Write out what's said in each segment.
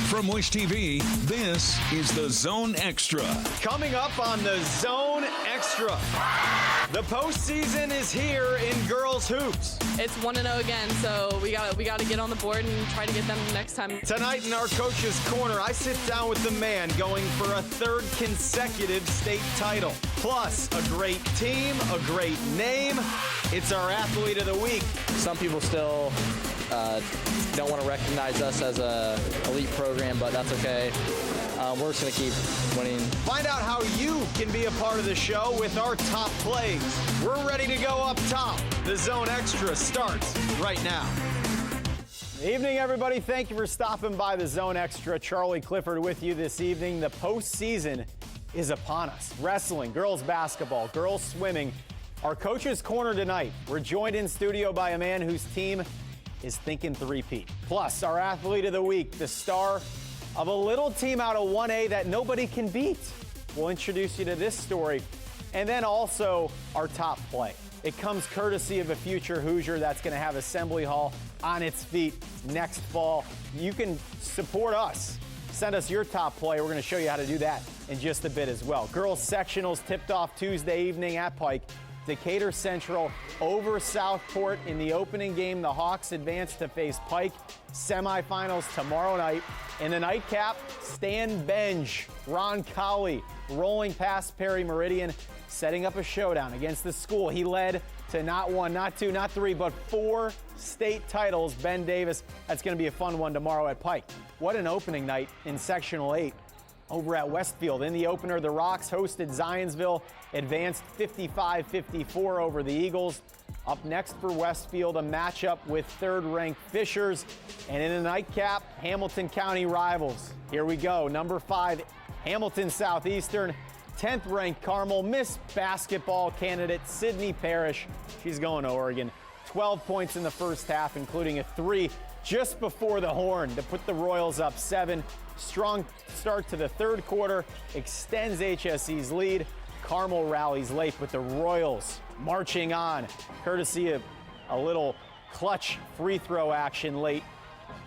From Wish TV, this is the Zone Extra. Coming up on the Zone Extra, the postseason is here in girls hoops. It's 1-0 again, so we gotta get on the board and try to get them next time. Tonight in our Coach's Corner, I sit down with the man going for a third consecutive state title. Plus, a great team, a great name. It's our Athlete of the Week. Some people still don't want to recognize us as a elite program, but that's okay. We're just going to keep winning. Find out how you can be a part of the show with our top plays. We're ready to go up top. The Zone Extra starts right now. Evening, everybody. Thank you for stopping by the Zone Extra. Charlie Clifford with you this evening. The postseason is upon us. Wrestling, girls basketball, girls swimming. Our Coach's Corner tonight. We're joined in studio by a man whose team is thinking three-peat. Plus, our Athlete of the Week, the star of a little team out of 1A that nobody can beat. We'll introduce you to this story. And then also our top play. It comes courtesy of a future Hoosier that's going to have Assembly Hall on its feet next fall. You can support us. Send us your top play. We're going to show you how to do that in just a bit as well. Girls sectionals tipped off Tuesday evening at Pike. Decatur Central over Southport in the opening game. The Hawks advance to face Pike. Semifinals tomorrow night. In the nightcap, Stan Benge, Ron Colley rolling past Perry Meridian, setting up a showdown against the school. He led to not one, not two, not three, but 4 state titles. Ben Davis, that's going to be a fun one tomorrow at Pike. What an opening night in Sectional 8. Over at Westfield. In the opener, the Rocks hosted Zionsville, advanced 55-54 over the Eagles. Up next for Westfield, a matchup with third-ranked Fishers. And in the nightcap, Hamilton County rivals. Here we go. Number 5, Hamilton Southeastern. 10th-ranked Carmel. Miss Basketball candidate Sydney Parrish. She's going to Oregon. 12 points in the first half, including a 3 just before the horn to put the Royals up 7. Strong start to the third quarter, extends HSE's lead. Carmel rallies late, but the Royals marching on, courtesy of a little clutch free throw action late.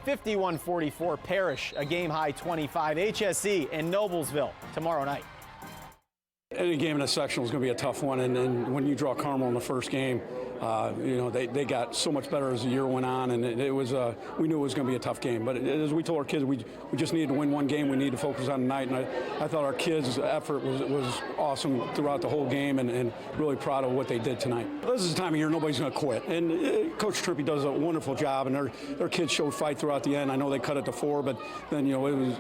51-44, Parrish, a game-high 25. HSE in Noblesville tomorrow night. Any game in a sectional is going to be a tough one, and when you draw Carmel in the first game, they got so much better as the year went on, and it was we knew it was going to be a tough game. But as we told our kids, we just needed to win one game. We needed to focus on tonight, and I thought our kids' effort was awesome throughout the whole game, and really proud of what they did tonight. This is the time of year nobody's going to quit, and Coach Trippy does a wonderful job, and their kids showed fight throughout the end. I know they cut it to 4, but then it was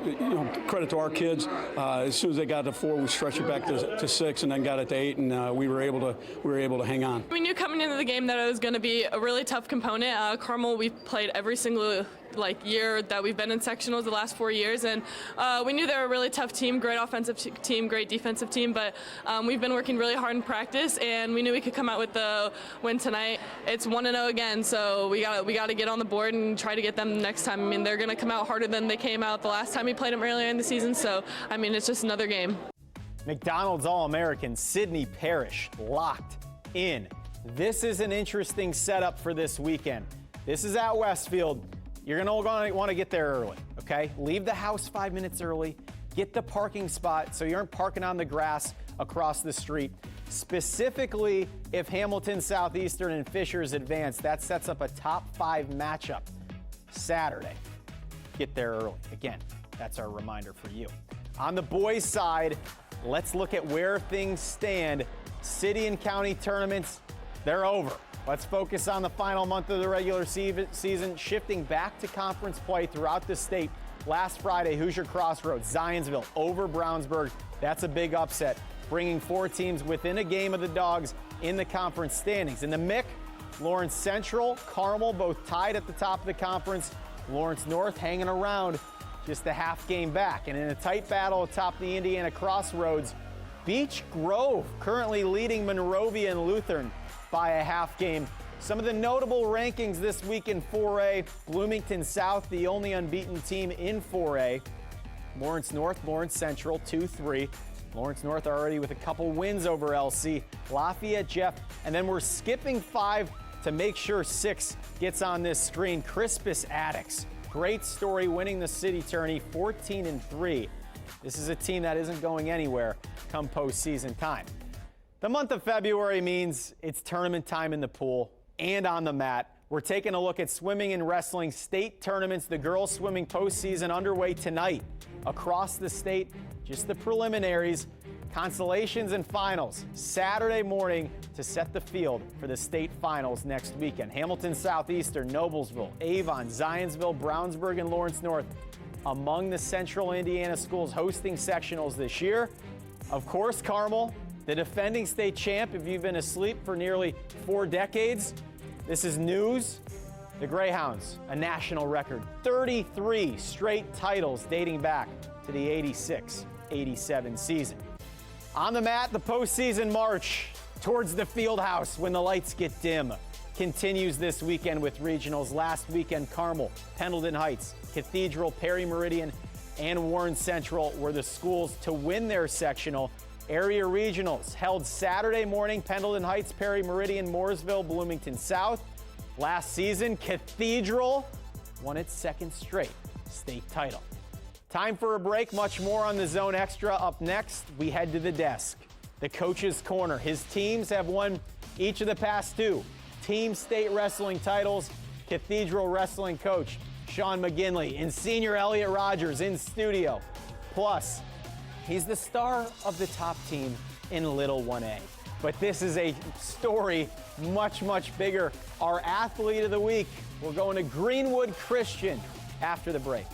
credit to our kids. As soon as they got to 4, we stretched it back to 6, and then got it to 8, and we were able to hang on. We knew coming into the game that it was going to be a really tough component. Carmel, we've played every single year that we've been in sectionals the last 4 years, and we knew they were a really tough team, great offensive team, great defensive team, but we've been working really hard in practice, and we knew we could come out with the win tonight. It's 1-0 again, so we got to get on the board and try to get them next time. I mean, they're going to come out harder than they came out the last time we played them earlier in the season, so I mean, it's just another game. McDonald's All-American Sydney Parrish locked in. This is an interesting setup for this weekend. This is at Westfield. You're going to want to get there early, okay? Leave the house 5 minutes early. Get the parking spot so you aren't parking on the grass across the street. Specifically, if Hamilton Southeastern and Fishers advance, that sets up a top 5 matchup Saturday. Get there early. Again, that's our reminder for you. On the boys' side, let's look at where things stand. City and county tournaments, they're over. Let's focus on the final month of the regular season, shifting back to conference play throughout the state. Last Friday, Hoosier Crossroads, Zionsville over Brownsburg. That's a big upset, bringing 4 teams within a game of the Dogs in the conference standings. In the MIC, Lawrence Central, Carmel, both tied at the top of the conference. Lawrence North hanging around, just a half game back. And in a tight battle atop the Indiana Crossroads, Beech Grove currently leading Monrovia and Lutheran by a half game. Some of the notable rankings this week in 4A. Bloomington South, the only unbeaten team in 4A. Lawrence North, Lawrence Central, 2-3. Lawrence North already with a couple wins over LC. Lafayette, Jeff, and then we're skipping 5 to make sure 6 gets on this screen. Crispus Attucks Great story, winning the city tourney 14-3. This is a team that isn't going anywhere come postseason time. The month of February means it's tournament time in the pool and on the mat. We're taking a look at swimming and wrestling state tournaments. The girls swimming postseason underway tonight across the state. Just the preliminaries, consolations and finals Saturday morning to set the field for the state finals next weekend. Hamilton Southeastern, Noblesville, Avon, Zionsville, Brownsburg, and Lawrence North among the Central Indiana schools hosting sectionals this year. Of course, Carmel, the defending state champ. If you've been asleep for nearly 4 decades, this is news. The Greyhounds, a national record, 33 straight titles dating back to the 86-87 season. On the mat, the postseason march towards the field house when the lights get dim continues this weekend with regionals. Last weekend, Carmel, Pendleton Heights, Cathedral, Perry Meridian, and Warren Central were the schools to win their sectional. Area regionals held Saturday morning, Pendleton Heights, Perry Meridian, Mooresville, Bloomington South. Last season, Cathedral won its second straight state title. Time for a break. Much more on the Zone Extra. Up next, we head to the desk. The Coach's Corner. His teams have won each of the past 2 team state wrestling titles. Cathedral wrestling coach Sean McGinley and senior Elliot Rogers in studio. Plus, he's the star of the top team in Little 1A. But this is a story much, much bigger. Our athlete of the week. We're going to Greenwood Christian after the break.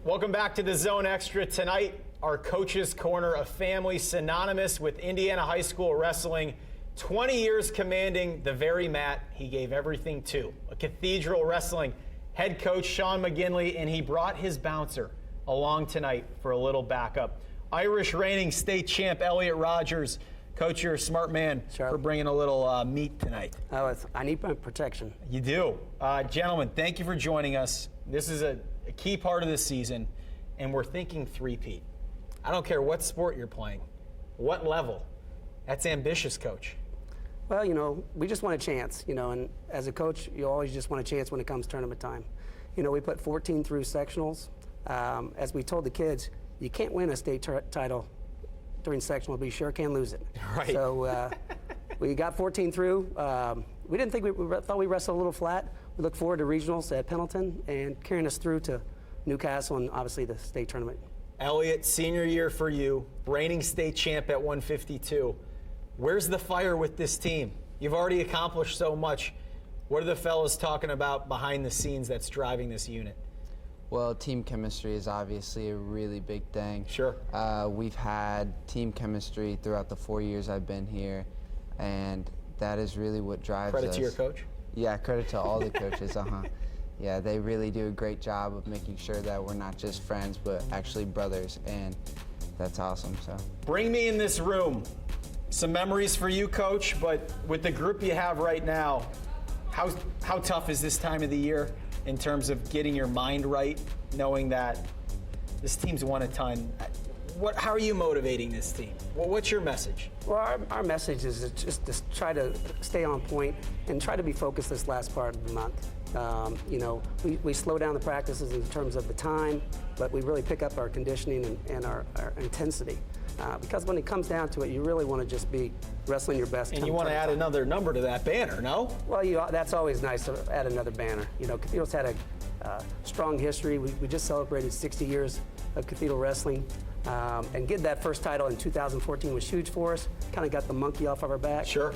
Welcome back to the Zone Extra. Tonight, our Coach's Corner, a family synonymous with Indiana high school wrestling. 20 years commanding the very mat he gave everything to. A Cathedral wrestling head coach, Sean McGinley, and he brought his bouncer along tonight for a little backup. Irish reigning state champ Elliot Rogers. Coach, you're a smart man for bringing a little meat tonight. I need my protection. You do. Gentlemen, thank you for joining us. This is a key part of the season, and we're thinking three-peat. I don't care what sport you're playing, what level. That's ambitious, Coach. Well, we just want a chance, and as a coach, you always just want a chance when it comes tournament time. We put 14 through sectionals. As we told the kids, you can't win a state title during sectional, but you sure can lose it. Right. So we got 14 through. We didn't think we thought we wrestled a little flat. We look forward to regionals at Pendleton and carrying us through to Newcastle and obviously the state tournament. Elliot, senior year for you, reigning state champ at 152. Where's the fire with this team? You've already accomplished so much. What are the fellas talking about behind the scenes that's driving this unit? Well, team chemistry is obviously a really big thing. Sure. We've had team chemistry throughout the 4 years I've been here, and that is really what drives us. Credit to your coach? Yeah, credit to all the coaches, Yeah, they really do a great job of making sure that we're not just friends, but actually brothers, and that's awesome, so. Bring me in this room. Some memories for you, Coach, but with the group you have right now, how tough is this time of the year in terms of getting your mind right, knowing that this team's won a ton? How are you motivating this team? What's your message? Well, our message is just to try to stay on point and try to be focused this last part of the month. We slow down the practices in terms of the time, but we really pick up our conditioning and our intensity. Because when it comes down to it, you really want to just be wrestling your best. And you want to add another number to that banner, no? Well, that's always nice to add another banner. Cathedral's had a strong history. We just celebrated 60 years of Cathedral wrestling. And getting that first title in 2014 was huge for us. Kind of got the monkey off of our back. Sure.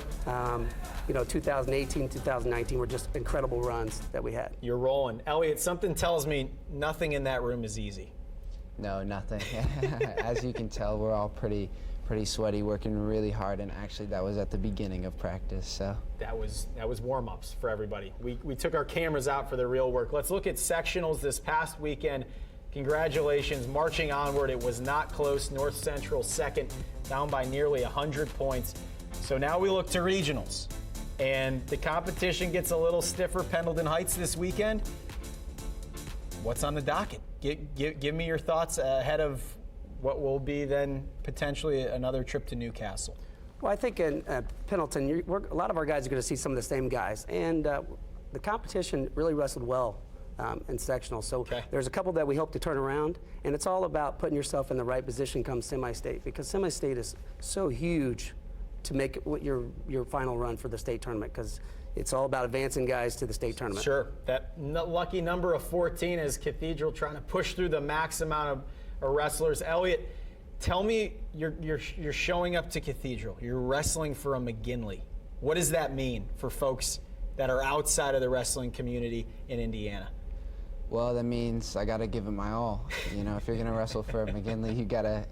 2018, 2019 were just incredible runs that we had. You're rolling. Elliot, something tells me nothing in that room is easy. No, nothing. As you can tell, we're all pretty sweaty, working really hard, and actually that was at the beginning of practice. So that was warm-ups for everybody. We took our cameras out for the real work. Let's look at sectionals this past weekend. Congratulations, marching onward. It was not close. North Central second, down by nearly 100 points. So now we look to regionals, and the competition gets a little stiffer. Pendleton Heights this weekend. What's on the docket? Give me your thoughts ahead of what will be then potentially another trip to Newcastle. Well, I think in Pendleton, a lot of our guys are going to see some of the same guys. And the competition really wrestled well in sectional. So there's a couple that we hope to turn around, and it's all about putting yourself in the right position come semi-state, because semi-state is so huge to make it your final run for the state tournament, because it's all about advancing guys to the state tournament. Sure. That lucky number of 14 is Cathedral trying to push through the max amount of wrestlers. Elliot, tell me, you're showing up to Cathedral. You're wrestling for a McGinley. What does that mean for folks that are outside of the wrestling community in Indiana? Well, that means I got to give it my all. You know, if you're going to wrestle for a McGinley,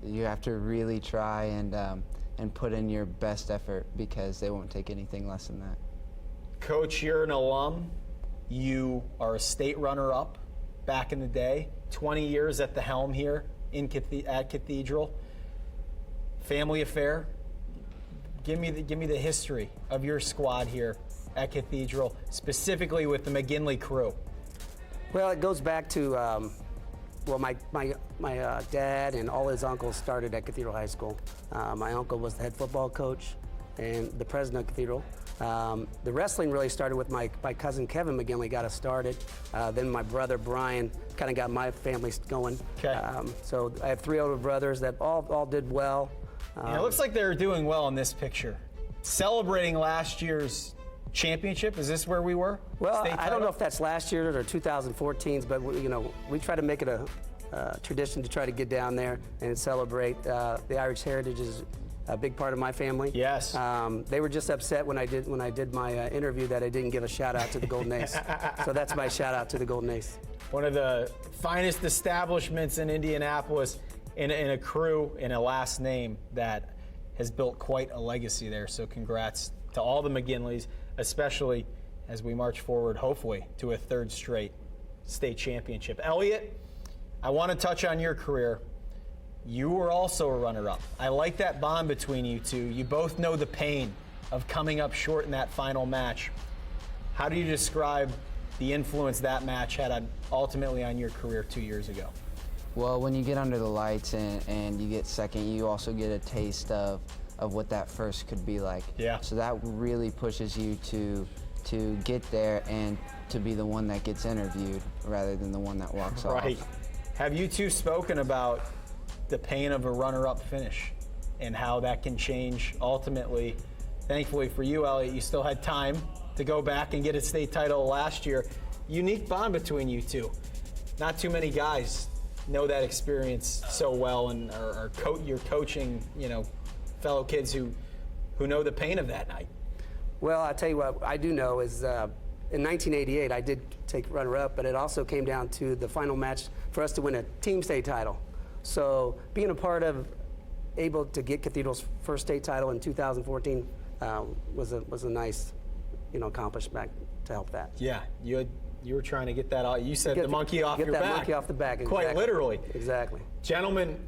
you have to really try and put in your best effort, because they won't take anything less than that. Coach, you're an alum. You are a state runner-up back in the day. 20 years at the helm here at Cathedral. Family affair. Give me the history of your squad here at Cathedral, specifically with the McGinley crew. Well, it goes back to my dad and all his uncles started at Cathedral High School. My uncle was the head football coach and the president of Cathedral. The wrestling really started with my cousin Kevin McGinley got us started. Then my brother Brian kind of got my family going. Okay. So I have 3 older brothers that all did well. It looks like they're doing well in this picture. Celebrating last year's championship. Is this where we were? Well, I don't know if that's last year's or 2014's, but we try to make it a tradition to try to get down there and celebrate. The Irish heritage is a big part of my family. Yes. They were just upset when I did my interview that I didn't give a shout out to the Golden Ace. So that's my shout out to the Golden Ace. One of the finest establishments in Indianapolis, in a crew and a last name that has built quite a legacy there. So congrats to all the McGinleys, especially as we march forward, hopefully, to a 3rd straight state championship. Elliot, I want to touch on your career. You were also a runner-up. I like that bond between you two. You both know the pain of coming up short in that final match. How do you describe the influence that match had ultimately on your career 2 years ago? Well, when you get under the lights and you get second, you also get a taste of what that first could be like. Yeah. So that really pushes you to get there and to be the one that gets interviewed rather than the one that walks off. Right. Have you two spoken about the pain of a runner-up finish and how that can change ultimately? Thankfully for you, Elliot, you still had time to go back and get a state title last year. Unique bond between you two. Not too many guys know that experience so well and you're coaching, fellow kids who know the pain of that night. Well, I'll tell you what I do know is in 1988 I did take runner-up, but it also came down to the final match for us to win a team state title. So being a part of, able to get Cathedral's first state title in 2014 was a nice, accomplishment to help that. Yeah, you were trying to get that out. You said the monkey off your back. Get that monkey off the back. Exactly. Quite literally. Exactly. Gentlemen,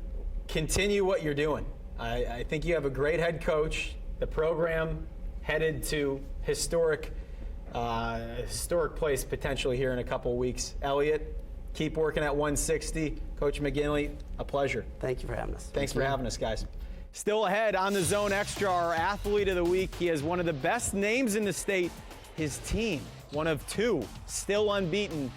continue what you're doing. I think you have a great head coach. The program headed to historic place potentially here in a couple weeks. Elliot, keep working at 160. Coach McGinley, a pleasure. Thank you for having us. Thanks for having us, guys. Still ahead on the Zone Extra, our athlete of the week. He has one of the best names in the state. His team, one of 2 still unbeaten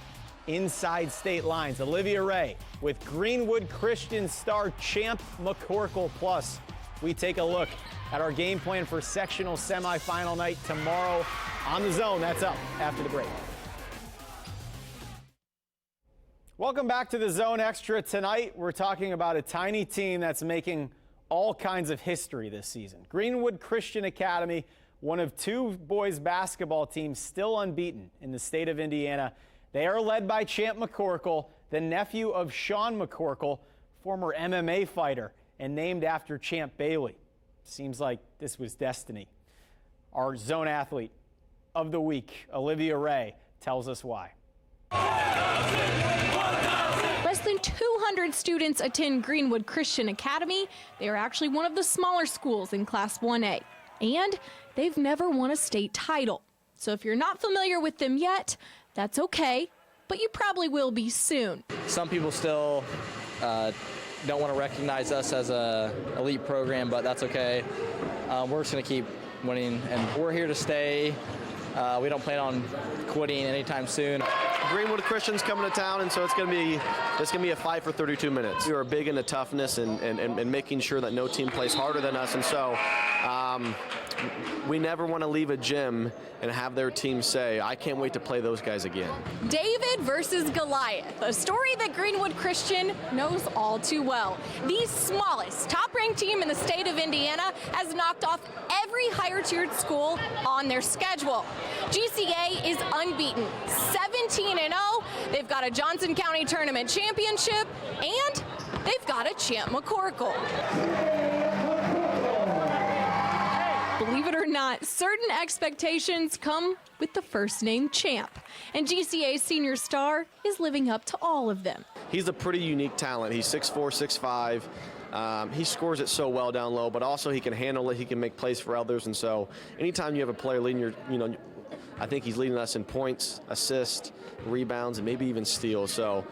inside state lines. Olivia Ray with Greenwood Christian star Champ McCorkle Plus. We take a look at our game plan for sectional semifinal night tomorrow on the Zone. That's up after the break. Welcome back to the Zone Extra. Tonight, we're talking about a tiny team that's making all kinds of history this season. Greenwood Christian Academy, one of 2 boys basketball teams still unbeaten in the state of Indiana. They are led by Champ McCorkle, the nephew of Sean McCorkle, former MMA fighter, and named after Champ Bailey. Seems like this was destiny. Our Zone athlete of the week, Olivia Ray, tells us why. Less than 200 students attend Greenwood Christian Academy. They are actually one of the smaller schools in Class 1A, and they've never won a state title. So if you're not familiar with them yet, that's okay, but you probably will be soon. Some people still don't want to recognize us as an elite program, but that's okay. We're just going to keep winning, and we're here to stay. We don't plan on quitting anytime soon. Greenwood Christian's coming to town, and so it's going to be a fight for 32 minutes. We are big into toughness and making sure that no team plays harder than us, and so we never want to leave a gym and have their team say, I can't wait to play those guys again. David versus Goliath, a story that Greenwood Christian knows all too well. The smallest, top-ranked team in the state of Indiana has knocked off every higher-tiered school on their schedule. GCA is unbeaten, 17-0. They've got a Johnson County Tournament championship, and they've got a Champ McCorkle. Believe it or not, certain expectations come with the first name Champ, and GCA's senior star is living up to all of them. He's a pretty unique talent. He's 6'4", 6'5". He scores it so well down low, but also he can handle it. He can make plays for others, and so anytime you have a player leading your, I think he's leading us in points, assists, rebounds, and maybe even steals. So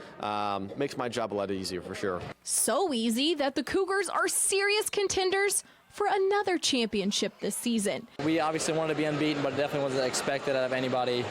makes my job a lot easier for sure. So easy that the Cougars are serious contenders for another championship this season. We obviously wanted to be unbeaten, but it definitely wasn't expected out of anybody.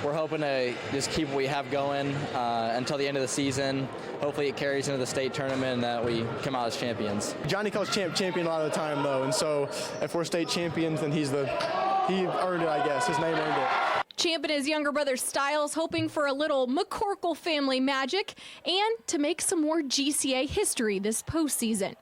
We're hoping to just keep what we have going until the end of the season. Hopefully it carries into the state tournament and that we come out as champions. Johnny calls champion a lot of the time, though, and so if we're state champions, then he earned it, I guess. His name earned it. Champ and his younger brother Styles hoping for a little McCorkle family magic and to make some more GCA history this postseason.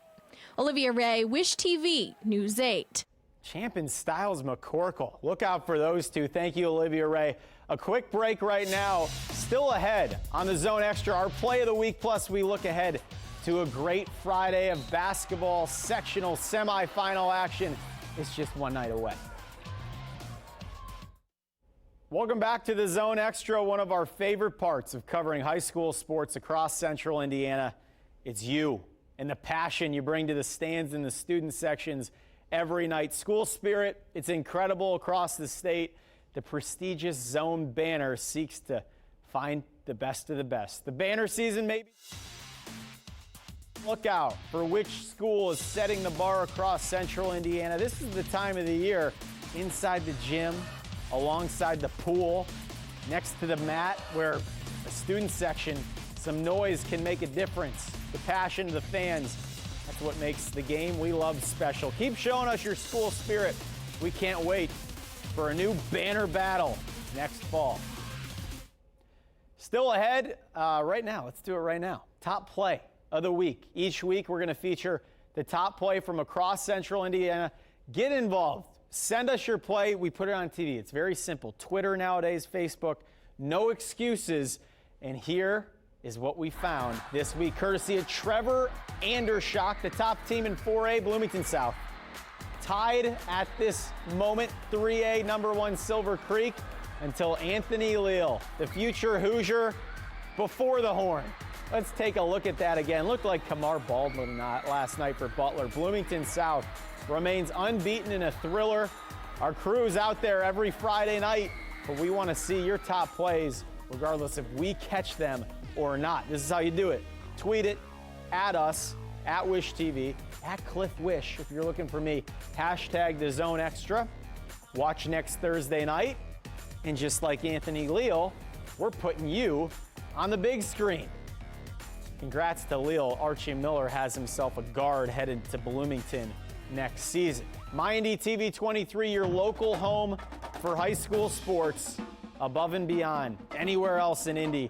Olivia Ray, Wish TV, News 8. Champ and Styles McCorkle. Look out for those two. Thank you, Olivia Ray. A quick break right now. Still ahead on the Zone Extra, our play of the week, plus we look ahead to a great Friday of basketball sectional semifinal action. It's just one night away. Welcome back to the Zone Extra, one of our favorite parts of covering high school sports across Central Indiana. It's you and the passion you bring to the stands and the student sections every night. School spirit, it's incredible across the state. The prestigious Zone banner seeks to find the best of the best. The banner season maybe. Look out for which school is setting the bar across Central Indiana. This is the time of the year inside the gym, alongside the pool, next to the mat where the student section, some noise can make a difference. The passion of the fans, that's what makes the game we love special. Keep showing us your school spirit. We can't wait for a new banner battle next fall. Still ahead right now. Let's do it right now. Top play of the week. Each week we're going to feature the top play from across Central Indiana. Get involved. Send us your play. We put it on TV. It's very simple. Twitter nowadays, Facebook, no excuses. And here is what we found this week, courtesy of Trevor Andershock, the top team in 4A, Bloomington South. Tied at this moment, 3A, number 1 Silver Creek, until Anthony Leal, the future Hoosier, before the horn. Let's take a look at that again. Looked like Kamar Baldwin last night for Butler. Bloomington South remains unbeaten in a thriller. Our crew's out there every Friday night, but we want to see your top plays, regardless if we catch them or not. This is how you do it. Tweet it, at us, at Wish TV, at Cliff Wish if you're looking for me. Hashtag the Zone Extra. Watch next Thursday night. And just like Anthony Leal, we're putting you on the big screen. Congrats to Leal. Archie Miller has himself a guard headed to Bloomington next season. MyIndy TV 23, your local home for high school sports, above and beyond anywhere else in Indy.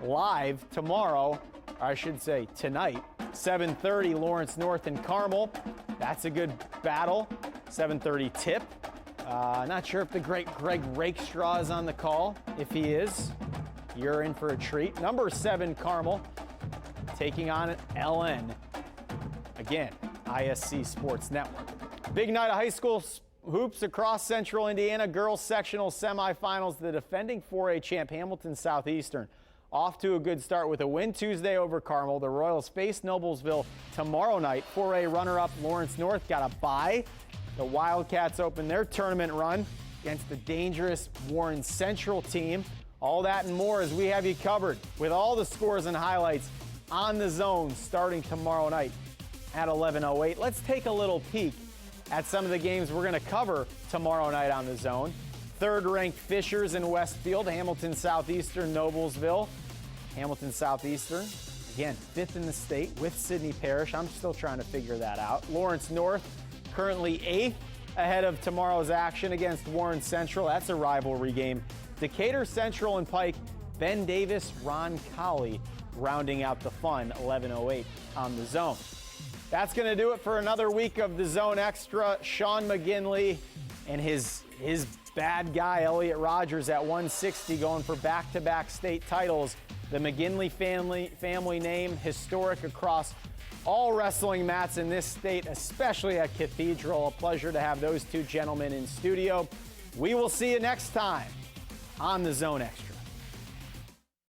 Live tomorrow, or I should say tonight, 7:30, Lawrence North and Carmel. That's a good battle. 7:30 tip. Not sure if the great Greg Rakestraw is on the call. If he is, you're in for a treat. Number 7, Carmel, taking on LN. Again, ISC Sports Network. Big night of high school hoops across Central Indiana. Girls sectional semifinals. The defending 4A champ Hamilton Southeastern off to a good start with a win Tuesday over Carmel. The Royals face Noblesville tomorrow night. 4A runner-up Lawrence North got a bye. The Wildcats open their tournament run against the dangerous Warren Central team. All that and more as we have you covered with all the scores and highlights on the Zone starting tomorrow night at 11:08. Let's take a little peek at some of the games we're going to cover tomorrow night on The Zone. Third-ranked Fishers in Westfield, Hamilton Southeastern, Noblesville. Hamilton Southeastern, again, 5th in the state with Sidney Parish. I'm still trying to figure that out. Lawrence North, currently 8th, ahead of tomorrow's action against Warren Central. That's a rivalry game. Decatur Central and Pike, Ben Davis, Ron Colley, rounding out the fun, 11:08 on The Zone. That's going to do it for another week of The Zone Extra. Sean McGinley and his bad guy, Elliot Rogers, at 160, going for back-to-back state titles. The McGinley family name, historic across all wrestling mats in this state, especially at Cathedral. A pleasure to have those two gentlemen in studio. We will see you next time on The Zone Extra.